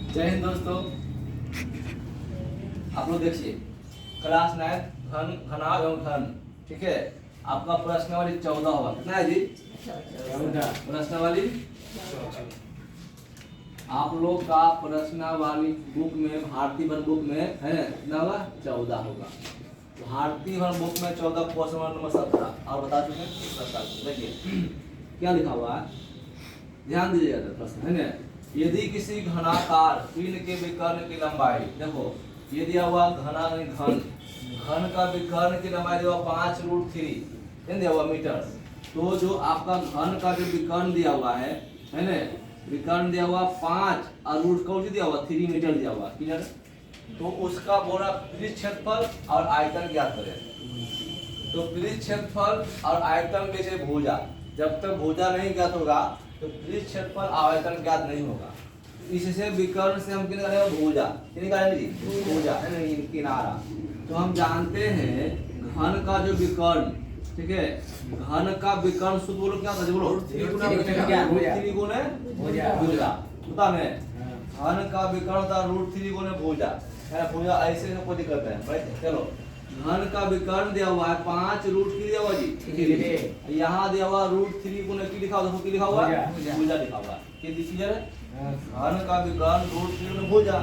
जय हिंद दोस्तों। आप लोग देखिए क्लास 9 घन घनाभ एवं घन, ठीक है। आपका प्रश्नावली 14 होगा। कितना है जी? 14 प्रश्नावली। आप लोग का प्रश्नावली बुक में, भारतीय वन बुक में है कितना होगा? 14 होगा। भारतीय वन बुक में 14 क्वेश्चन नंबर 17 और बता चुके हैं। देखिए क्या लिखा हुआ है, ध्यान दीजिएगा प्रश्न है ना। यदि किसी घनाकार पिंड के विकर्ण की लंबाई, देखो ये दिया हुआ घना घन, घन का विकर्ण की लंबाई दिया हुआ 5√3 दिया हुआ मीटर। तो जो आपका घन का जो विकर्ण दिया हुआ है ना, विकर्ण दिया हुआ 5 और रूट कौन सी दिया हुआ 3 मीटर दिया हुआ, क्लियर। तो उसका बोला पृष्ठ क्षेत्रफल और आयतन ज्ञात करें। तो पृष्ठ क्षेत्रफल और आयतन में से भुजा, जब तक भुजा नहीं ज्ञात होगा तो पृष्ठ क्षेत्रफल आयतन ज्ञात नहीं होगा। इससे विकर्ण से हम क्या निकालेंगे? भुजा। क्या निकालेंगे जी? भुजा है ना, किनारा। तो हम जानते हैं घन का जो विकर्ण, ठीक है, घन का विकर्ण सूत्र बोलो क्या था? बोलो त्रिगुण भुजा होता है। घन का विकर्ण था √3 भुजा है। भुजा ऐसे कोई दिक्कत है। चलो घन का विकर्ण दिया हुआ है 5√3 दिया हुआ जी। यहाँ दिया हुआ √3 गुने की लिखा हुआ, की लिखा हुआ भुजा लिखा हुआ है। घन का विकर्ण √3 भुजा,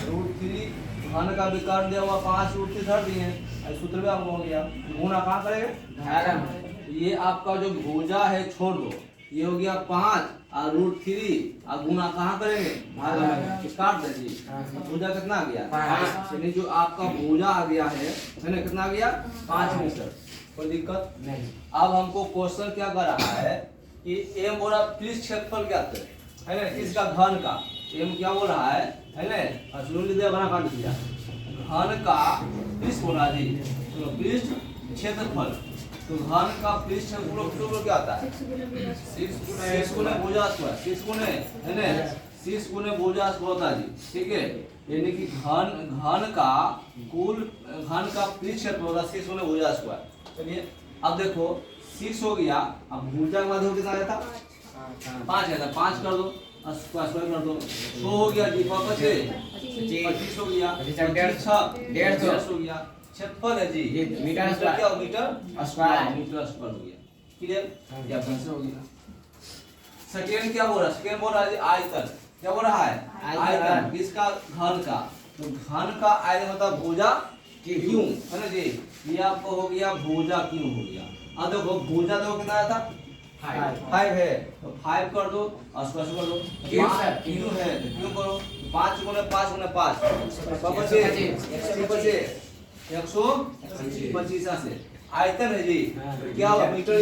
√3 घन का विकर्ण दिया हुआ 5√3 धर दिए हैं। सूत्र में आपको हो गया। गुना कहाँ करेंगे? ये आपका जो भुजा है छोड़ दो, ये हो गया 5 और √3 और गुना कहाँ करेंगे? भागा में काट दे जी। भुजा कितना आ गया? 5। यानी जो आपका भुजा आ गया है ना, कितना आ गया? 5 मीटर। कोई दिक्कत नहीं। अब हमको क्वेश्चन क्या कर रहा है कि एम बोला पृष्ठ क्षेत्रफल क्या है ना, इसका घन का। एम क्या बोल रहा है ना, सुन लीजिए, बना काट दिया। घन का पृष्ठ बोला जी, तो पृष्ठ क्षेत्रफल। तो घन का पृष्ठ क्षेत्रफल क्या आता है? 6 गुने भुजा स्क्वायर, 6 गुने है ना, 6 गुने भुजा स्क्वायर होता है जी, ठीक है। यानी कि घन का कुल घन का पृष्ठ क्षेत्रफल होगा 6 गुने भुजा स्क्वायर। चलिए अब देखो 6 हो गया, अब भुजा का माध्यम कितना आया था? 5 आया था। 5 कर दो, स्क्वायर कर दो, 100 हो गया जी। 25 हो गया, 150 हो गया। क्षेत्रफल है जी मीटर क्या हो? मीटर स्क्वायर, मीटर स्क्वायर हो गया। क्लियर? या आंसर हो गया। सेकंड क्या बोल रहा है? सेकंड बोल रहा है जी आयतन। क्या बोल रहा है? आयतन किसका? घन का। तो घन का आयतन मतलब भुजा क्यों है ना जी। ये आपको हो गया भुजा क्यों हो गया। अब देखो भुजा देखो कितना आया था? 5 है, तो 5 कर दो और स्क्वायर कर दो। क्यों है? क्यों करो? 5 गुने 5 गुने 5 125 से आयतन है जी। क्या होगा? मीटर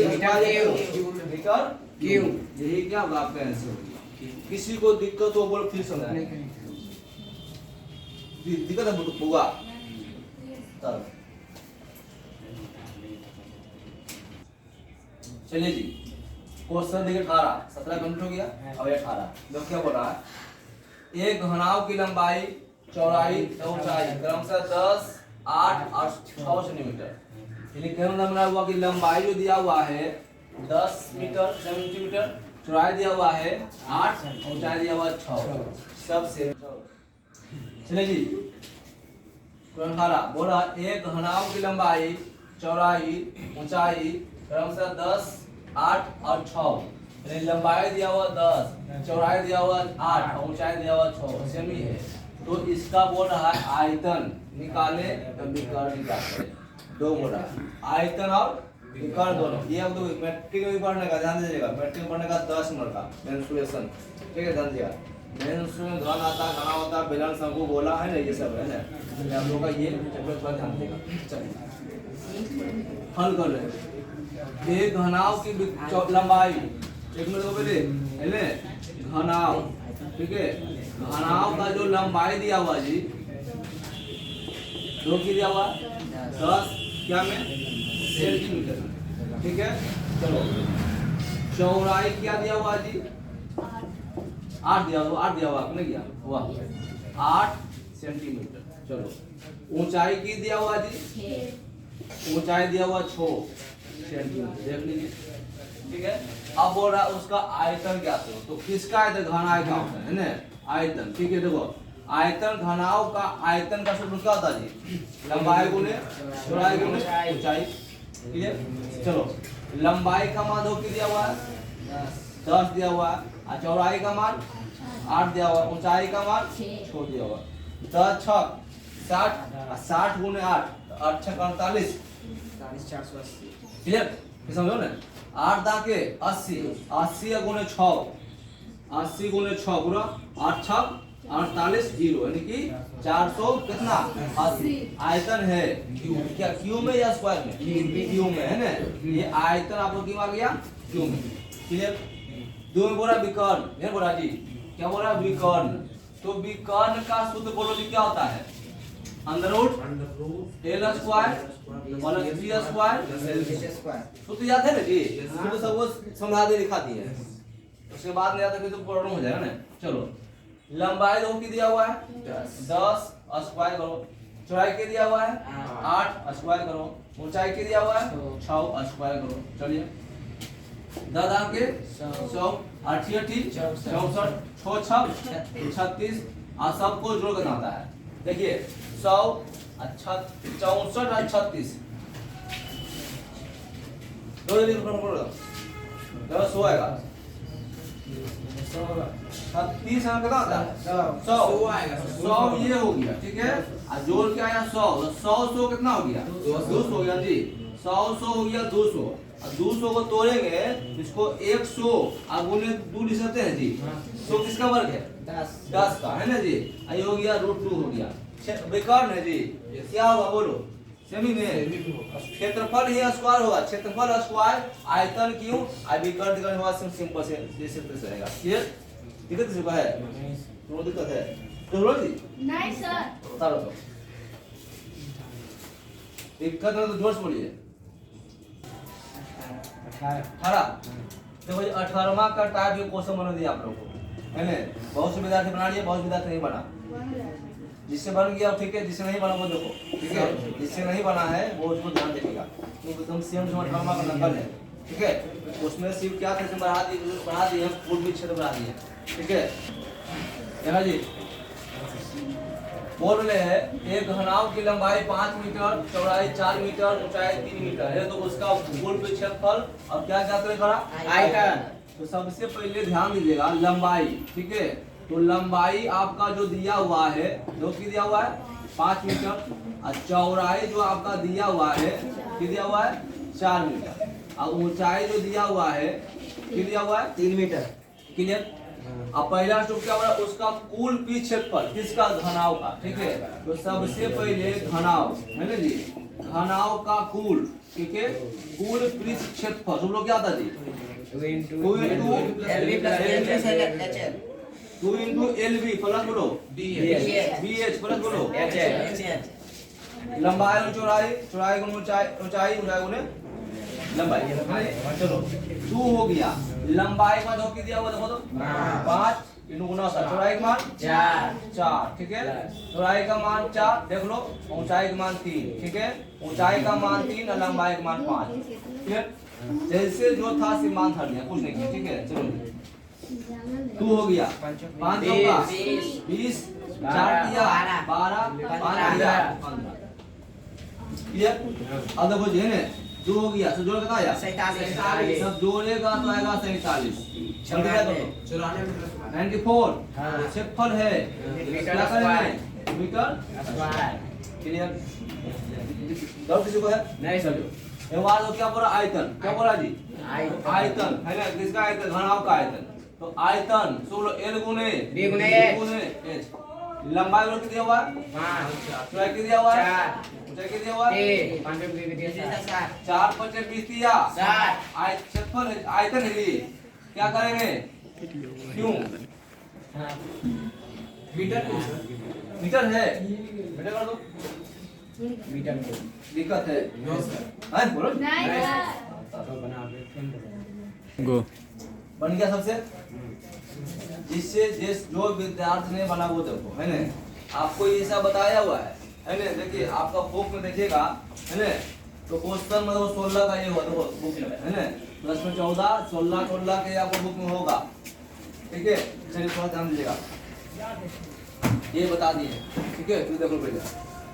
मीटर क्यों। यही क्या होगा आपका आंसर होगा। किसी को दिक्कत हो बोलो फिर समझ दिक्कत है होगा तब। चलिए जी क्वेश्चन देखिए 18 17 कंप्लीट हो गया। अब 18 देखो क्या बोल रहा है। एक घनाव की लंबाई, चौड़ाई, ऊंचाई क्रमशः 10, 8 और 6 सेंटीमीटर। यानी कहने का मतलब हुआ कि लंबाई जो दिया हुआ है 10 मीटर सेंटीमीटर, चौड़ाई दिया हुआ है 8, ऊंचाई दिया हुआ 6, सब से। चलिए जी बोला एक घनाव की लंबाई, चौड़ाई, ऊंचाई क्रमशः 10, 8 और 6। यानी लंबाई दिया हुआ 10, चौड़ाई दिया हुआ 8 और ऊंचाई दिया हुआ 6 सेमी है। तो इसका बोल रहा है आयतन निकाले तो विकर्ण निकाले। दो बोल रहा है आयतन और विकर्ण दोनों। ये अब तो मैट्रिक में पढ़ने का ध्यान दीजिएगा। मैट्रिक में पढ़ने का 10 नंबर का मेंस्ट्रुएशन, ठीक है, ध्यान दीजिएगा। मेंस्ट्रुएशन घन आता, घना होता, बेलन, शंकु, गोला है ना, ये सब है ना। आप लोगों का ये चैप्टर पर ध्यान देगा। चलिए हल कर रहे हैं। एक घनाव की लंबाई, एक मिनट को पहले घनाव, ठीक है, घनाव का जो लंबाई दिया हुआ जी, दो की दिया हुआ 10 क्या में सेंटीमीटर, ठीक है। चलो चौड़ाई क्या दिया हुआ जी? 8 दिया हुआ, 8 दिया हुआ आपने किया हुआ 8 सेंटीमीटर। चलो ऊंचाई की दिया हुआ जी? ऊंचाई दिया हुआ 6 सेंटीमीटर, देख लीजिए, ठीक है। अब बोल रहा है उसका आयतन क्या हो। तो किसका आयतन? घन आयतन है ना, आयतन, ठीक है। देखो आयतन घनाव का आयतन का सूत्र क्या होता है जी? लंबाई गुने चौड़ाई गुने ऊंचाई। क्लियर? चलो लंबाई का मान दो दिया हुआ है 10 दिया हुआ है, और चौड़ाई का मान 8 दिया हुआ है, ऊंचाई का मान 6 दिया हुआ है। 10 6 60 60 गुने 8 8 6 48 480। क्लियर? समझो ना 8 दा के 80 80 गुने 6 80 गुने 6 पूरा 8 6 48 जीरो यानी कि 400 कितना 80 आयतन है क्या क्यू में या स्क्वायर में? क्यू में है ना। ये आयतन आपको क्यों आ गया? क्यू में। क्लियर? दो में बोला विकर्ण नहीं बोला जी, क्या बोला? विकर्ण। तो विकर्ण का सूत्र बोलो जी क्या होता है? अंडर रूट एल स्क्वायर और बी स्क्वायर। सूत्र याद है ना जी? सूत्र सबको समझा दे लिखा दी है, उसके बाद नहीं आता फिर तो प्रॉब्लम हो जाएगा ना। चलो लंबाई दो की दिया हुआ है 10 स्क्वायर करो, चौड़ाई के दिया हुआ है 8 स्क्वायर करो, ऊंचाई के दिया हुआ है 6 स्क्वायर करो। चलिए 10 के 100 8 64 64 36 और सबको जोड़ कर आता है। देखिए 100 64 और 36 दो जल्दी बोलो 100 आएगा 36 कितना आता है 100 आएगा 100 ये हो गया ठीक है। और जोड़ के आया 100 100 कितना हो गया 200 हो गया जी। 100 हो गया 200 और 200 को तोड़ेंगे इसको 100 और गुने 2 लिख सकते हैं जी। 100 किसका वर्ग है 10 का है ना जी। ये हो गया √2 हो गया। विकर्ण है जी, क्या होगा बोलो? सेमी में क्षेत्रफल ही स्क्वायर होगा, क्षेत्रफल स्क्वायर आयतन क्यों विकर्ण दिखने हुआ सिंपल से जैसे तैसे रहेगा। क्लियर? दिक्कत किसी को है? तो दिक्कत है तो बोलो जी नहीं सर बता दो। दिक्कत है तो जोर से बोलिए। 18 देखो जी 18वां का टाइप ये क्वेश्चन बना दिया आप लोगों को है ना। बहुत से विद्यार्थी बना लिए, बहुत विद्यार्थी नहीं बना। जिससे बन गया ठीक है, जिससे नहीं बना वो देखो ठीक है। जिससे नहीं बना है वो उसको ध्यान देगा क्योंकि एकदम सेम 18वां का नंबर है ठीक है। उसमें सिर्फ क्या था बढ़ा दिए पूर्व भी क्षेत्र बढ़ा दिए ठीक है। देखा जी बोल रहे हैं एक घनाव की लंबाई 5 मीटर, चौड़ाई 4 मीटर, ऊंचाई 3 मीटर है, तो उसका कुल क्षेत्रफल और क्या क्या करेगा आयतन। तो सबसे पहले ध्यान दीजिएगा लंबाई ठीक है। तो लंबाई आपका जो दिया हुआ है जो की दिया हुआ है 5 मीटर और चौड़ाई जो आपका दिया हुआ है कि दिया हुआ है 4 मीटर और ऊंचाई जो दिया हुआ है कि दिया हुआ है 3 मीटर। क्लियर? अब पहला स्टेप क्या होगा उसका कुल पी क्षेत्रफल किसका घनाव का ठीक है। तो सबसे पहले घनाव है ना जी, घनाव का कुल ठीक है। कुल पृष्ठ क्षेत्रफल सब लोग क्या था जी 2 into LB प्लस बोलो BH प्लस बोलो लंबाई और चौड़ाई, चौड़ाई गुणे ऊंचाई, ऊंचाई गुणे लंबाई। चलो 2 हो गया। लंबाई का जो दिया हुआ देखो तो 5 × गुना 7 चौड़ाई का मान 4 ठीक है। चौड़ाई का मान 4 देख लो, ऊंचाई का मान 3 ठीक है। ऊंचाई का मान 3 और लंबाई का मान 5 क्लियर। जैसे जो था सीमांत हट गया कुछ नहीं किया ठीक है। चलो 2 हो गया 5 होगा 20 4 दिया 12 5 दिया 15 क्लियर। अब देखो जी है 2 हो गया तो जोड़ कितना आया 47 सब जोड़ेगा तो आएगा 47 94 क्षेत्रफल है क्या करेंगे मीटर स्क्वायर। क्लियर? डाउट किसी को है? नहीं समझो। एक बात हो क्या बोला आयतन, क्या बोला जी आयतन है ना। किसका आयतन घनाव का आयतन। तो आयतन सोलो L गुने B गुने H। लंबाई वाला कितना हुआ 5 चौड़ाई कितना हुआ 4 ऊंचाई कितना हुआ 3 5 4 5 20 दिया 7 क्षेत्रफल आयतन है ये क्या करेंगे क्यों मीटर है मीटर कर दो मीटर को दिक्कत है हैं बोलो नहीं गो बन गया सबसे। जिससे जिस जो विद्यार्थी ने बना वो देखो है ना। आपको ये सब बताया हुआ है ना। देखिए आपका बुक में देखिएगा है ना। तो क्वेश्चन मतलब 16 का ये हुआ देखो बुक में है ना। प्लस में 14 16 के आपको बुक में होगा ठीक है। चलिए थोड़ा ध्यान दीजिएगा। ये बता दिए, ठीक है। तो देखो पहले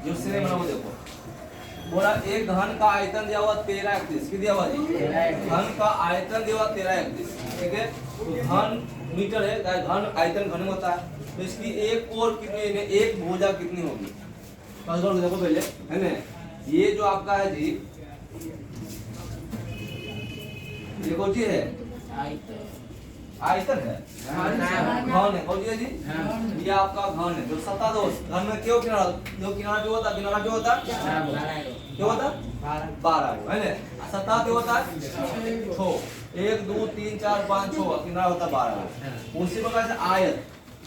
जो से बना वो देखो, बोला एक घन का आयतन दिया हुआ 1331, कितना दिया हुआ जी? घन का आयतन दिया हुआ 1331, ठीक है। तो घन मीटर है, घन आयतन घन होता है, तो इसकी एक कोर कितनी है, एक भुजा कितनी होगी? तो देखो पहले, है ना, ये जो आपका है जी, ये कौन सी है? आयतन है, घन है, कौन सी है जी? ये आपका घन है। जो सतह दोस्त घन में क्यों किनारा, जो किनारा जो होता है, किनारा जो होता है क्यों होता है? 12 है ना। सतह क्यों होता है? 6, 1 2 3 4 5 6, किनारा होता है 12। उसी प्रकार से आयत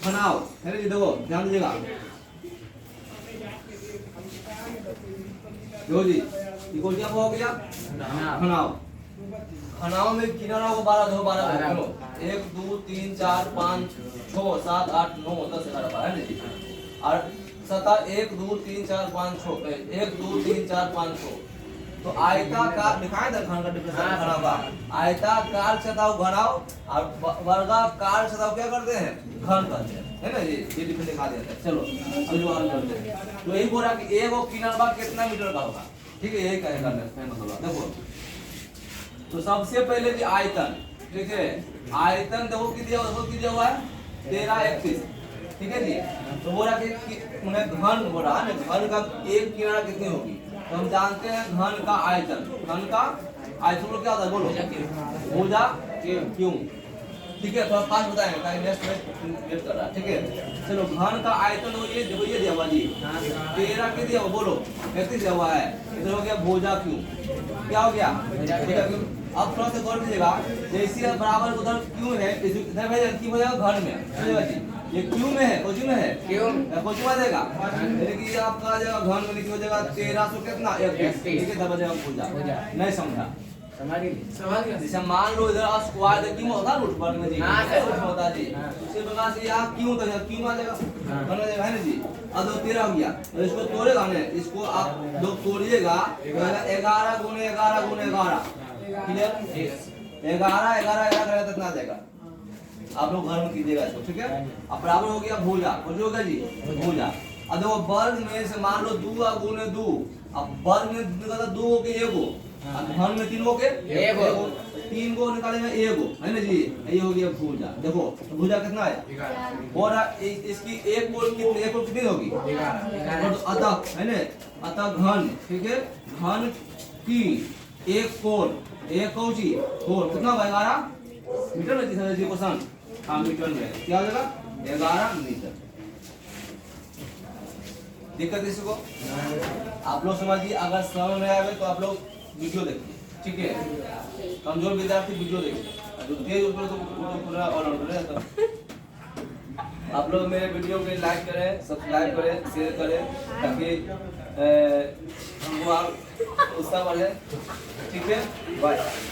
घनाव है ना जी, देखो ध्यान दीजिएगा, देखो जी, ये कौन सा हो गया? घनाव। घनाव में किनारा को 12 2 12 1 2 3 4 5 6 7 8 9 10 11 12 है ना जी। और सतह 1 2 3 4 5 6, 1 2 3 4 5 6। तो आयताकार दिखाए था घन का डिफरेंस घनाव का, आयताकार सतह को घनाव और वर्गाकार सतह को क्या करते हैं? घन करते हैं, है ना जी। ये डिफरेंस दिखा देता है। चलो अब जो हल करते हैं, तो यही बोला कि एक वो किनारा कितना मीटर का होगा, ठीक है, यही कहेगा मतलब। देखो तो सबसे पहले जी आयतन, ठीक है, आयतन देखो कितना दिया हुआ है? 1331, ठीक है जी। तो बोला कि उन्हें घन बोला है ना, घन का एक किनारा कितनी होगी? तो हम जानते हैं घन का आयतन, घन का आयतन क्या होता है बोलो? भुजा क्यों, ठीक है। थोड़ा फास्ट बताएंगे ताकि नेक्स्ट वेट कर रहा है, ठीक है। चलो घन का आयतन वो ये देखो, ये दिया हुआ जी 13 के दिया हुआ, बोलो 31 दिया हुआ है। इधर हो गया भुजा क्यों, क्या हो गया? भुजा क्यों। अब थोड़ा सा गौर कीजिएगा, जैसे बराबर उधर क्यों है, इधर भेजा की हो जाएगा घन में, समझेगा जी। ये क्यों में है, कोचू में है, क्यों कोचू आ जाएगा, यानी कि आपका आ जाएगा घन में लिखी हो जाएगा 1300 कितना 31, ठीक है। तब बजेगा भुजा, नहीं समझा? समझ गए। जैसे मान लो इधर स्क्वायर क्यों होता है रूट पर में जी, रूट होता है जी, उसी प्रकार से यहाँ क्यों तो क्यों आ जाएगा, बन जाएगा, है ना जी। अब 13 हो गया, तो इसको तोड़ेगा ना, इसको आप लोग तोड़िएगा, 11 गुने 11 गुने 11, क्लियर? 11 11 11 तक ना जाएगा, आप लोग घर में कीजिएगा इसको, ठीक है। अब बराबर हो गया भुजा, कुछ होगा जी भुजा। अब देखो वर्ग में से मान लो 2 गुने 2, अब वर्ग में निकाला 2 के 1 गो, घन में 3 के 1 गो, 3 गो निकालेंगे 1 गो, है ना जी। ये हो गया भुजा। देखो भुजा कितना है, और इसकी एक कोण कितनी होगी? 11। अतः है ना, अतः घन, ठीक है, घन की एक कोण, एक कौची कोण कितना होगा? 11 मीटर में जी क्वेश्चन, हाँ मीटर में क्या हो जाएगा? 11 मीटर। दिक्कत इसको आप लोग समझिए, अगर समझ में आए तो आप लोग वीडियो देखिए, ठीक है। कमजोर विद्यार्थी वीडियो देखिए, जो तेज ऊपर तो पूरा ऑलराउंडर है। तो आप लोग मेरे वीडियो को लाइक करें, सब्सक्राइब करें, शेयर करें, ताकि हमको उत्साह बढ़े, ठीक है। बाय।